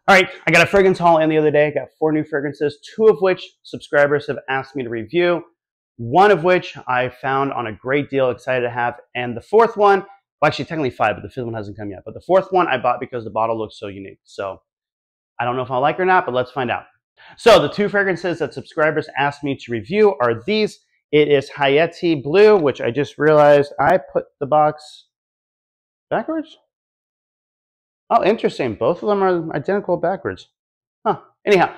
All right, I got a fragrance haul in the other day. I got 4 new fragrances, 2 of which subscribers have asked me to review, 1 of which I found on a great deal, excited to have, and the 4th one, well actually technically 5, but the 5th one hasn't come yet, but the 4th one I bought because the bottle looks so unique. So I don't know if I'll like it or not, but let's find out. So the 2 fragrances that subscribers asked me to review are these. It is Hayaati Blue, which I just realized I put the box backwards. Oh, interesting. Both of them are identical backwards. Huh. Anyhow,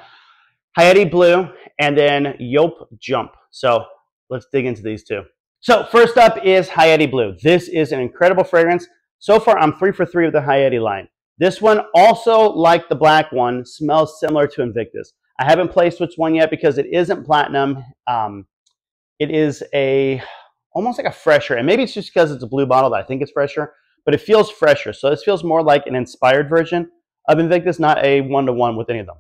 Hayaati Blue and then Joop Jump. So let's dig into these 2. So first up is Hayaati Blue. This is an incredible fragrance. So far, I'm 3 for 3 with the Hayaati line. This one, also like the black one, smells similar to Invictus. I haven't placed which one yet because it isn't platinum. It is almost like a fresher, and maybe it's just because it's a blue bottle that I think it's fresher, but it feels fresher. So this feels more like an inspired version of Invictus, not a one-to-one with any of them.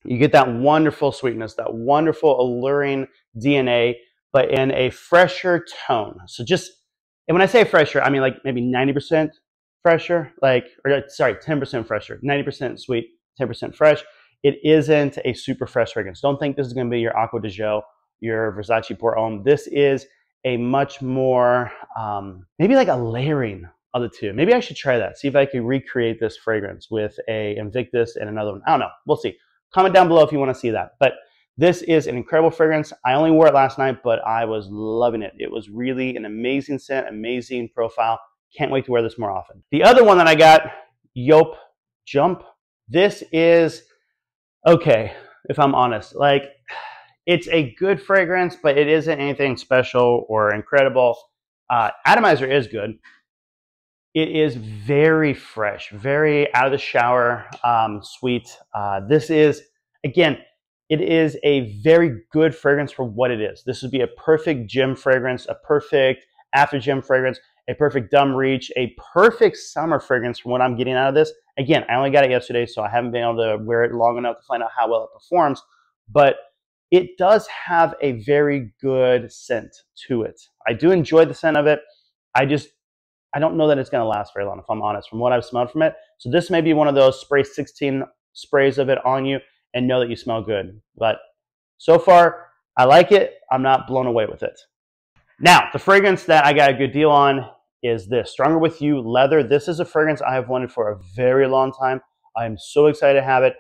You get that wonderful sweetness, that wonderful alluring DNA, but in a fresher tone. So and when I say fresher, I mean like maybe 90% fresher, sorry, 10% fresher, 90% sweet, 10% fresh. It isn't a super fresh fragrance. Don't think this is gonna be your Acqua di Gio, your Versace Pour Homme. This is a much more, maybe like a layering of the 2. Maybe I should try that. See if I could recreate this fragrance with a Invictus and another one. I don't know. We'll see. Comment down below if you want to see that. But this is an incredible fragrance. I only wore it last night, but I was loving it. It was really an amazing scent, amazing profile. Can't wait to wear this more often. The other one that I got, Joop Jump. This is, okay, if I'm honest, like it's a good fragrance, but it isn't anything special or incredible. Atomizer is good. It is very fresh, very out of the shower, sweet. This is, again, it is a very good fragrance for what it is. This would be a perfect gym fragrance, a perfect after gym fragrance, a perfect dumb reach, a perfect summer fragrance from what I'm getting out of this. Again, I only got it yesterday, so I haven't been able to wear it long enough to find out how well it performs, but it does have a very good scent to it. I do enjoy the scent of it. I don't know that it's going to last very long, if I'm honest, from what I've smelled from it. So this may be one of those spray 16 sprays of it on you and know that you smell good. But so far, I like it. I'm not blown away with it. Now, the fragrance that I got a good deal on is this, Stronger With You Leather. This is a fragrance I have wanted for a very long time. I'm so excited to have it.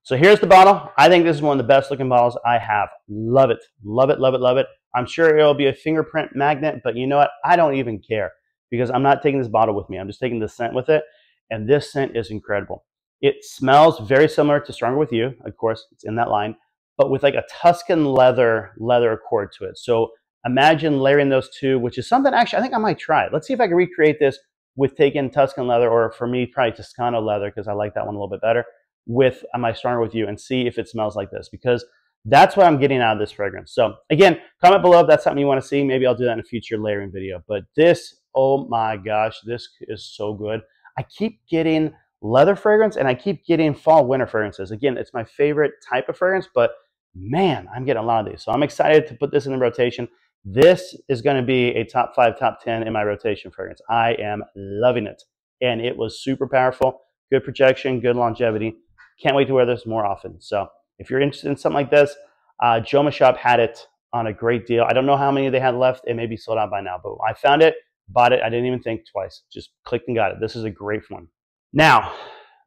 So here's the bottle. I think this is one of the best looking bottles I have. Love it. Love it, love it, love it. I'm sure it'll be a fingerprint magnet, but you know what? I don't even care, because I'm not taking this bottle with me. I'm just taking the scent with it, and this scent is incredible. It smells very similar to Stronger With You. Of course, it's in that line, but with like a Tuscan leather accord to it. So imagine layering those 2, which is something actually I think I might try. Let's see if I can recreate this with taking Tuscan leather, or for me, probably Toscano leather, because I like that one a little bit better, with my Stronger With You, and see if it smells like this, because that's what I'm getting out of this fragrance. So again, comment below if that's something you want to see. Maybe I'll do that in a future layering video. But this, oh my gosh, this is so good. I keep getting leather fragrance and I keep getting fall winter fragrances. Again, it's my favorite type of fragrance, but man, I'm getting a lot of these. So I'm excited to put this in the rotation. This is going to be a top 5, top 10 in my rotation fragrance. I am loving it. And it was super powerful, good projection, good longevity. Can't wait to wear this more often. So if you're interested in something like this, Joma Shop had it on a great deal. I don't know how many they had left. It may be sold out by now, but I found it, bought it. I didn't even think twice. Just clicked and got it. This is a great one. Now,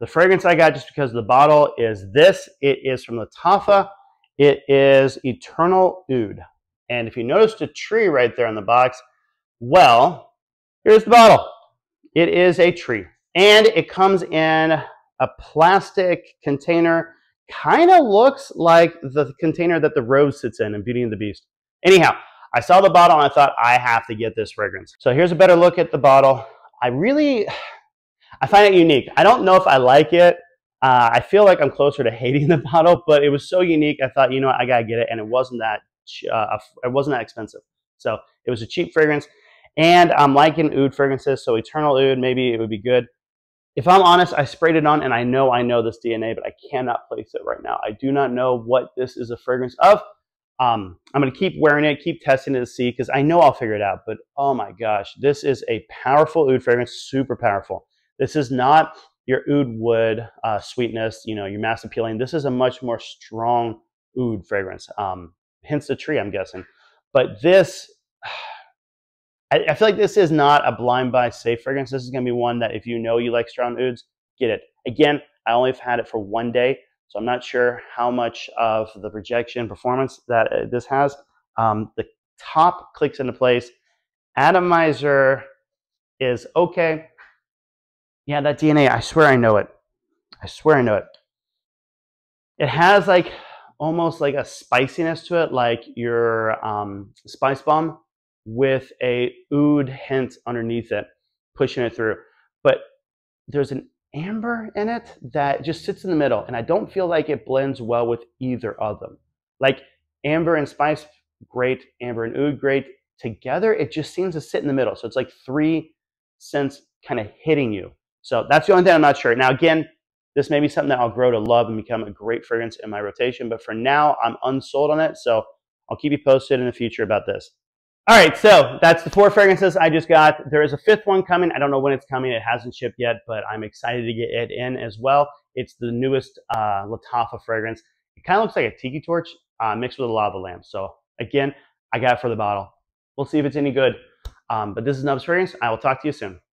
the fragrance I got just because of the bottle is this. It is from Lattafa. It is Eternal Oud. And if you noticed a tree right there in the box, well, here's the bottle. It is a tree. And it comes in a plastic container. Kind of looks like the container that the rose sits in Beauty and the Beast. Anyhow, I saw the bottle and I thought I have to get this fragrance. So here's a better look at the bottle. I find it unique. I don't know if I like it. I feel like I'm closer to hating the bottle, but it was so unique. I thought, you know what, I gotta get it, and it wasn't that expensive. So it was a cheap fragrance, and I'm liking oud fragrances. So Eternal Oud, maybe it would be good. If I'm honest, I sprayed it on and I know this DNA, but I cannot place it right now. I do not know what this is a fragrance of. I'm going to keep wearing it, keep testing it to see, because I know I'll figure it out. But oh my gosh, this is a powerful oud fragrance, super powerful. This is not your oud wood sweetness, you know, your mass appealing. This is a much more strong oud fragrance. Hence the tree, I'm guessing. But this, I feel like this is not a blind buy safe fragrance. This is going to be one that if you know you like strong ouds, get it. Again, I only have had it for 1 day, so I'm not sure how much of the projection performance that this has. The top clicks into place. Atomizer is okay. Yeah, that DNA, I swear I know it. I swear I know it. It has like almost like a spiciness to it, like your spice bomb with a oud hint underneath it, pushing it through. But there's an amber in it that just sits in the middle, and I don't feel like it blends well with either of them. Like amber and spice, great. Amber and oud, great. Together, it just seems to sit in the middle. So it's like 3 scents kind of hitting you. So that's the only thing I'm not sure. Now, again, this may be something that I'll grow to love and become a great fragrance in my rotation, but for now, I'm unsold on it, so I'll keep you posted in the future about this. All right, so that's the 4 fragrances I just got. There is a 5th one coming. I don't know when it's coming. It hasn't shipped yet, but I'm excited to get it in as well. It's the newest Lattafa fragrance. It kind of looks like a tiki torch mixed with a lava lamp. So again, I got it for the bottle. We'll see if it's any good. But this is Nub's Fragrance. I will talk to you soon.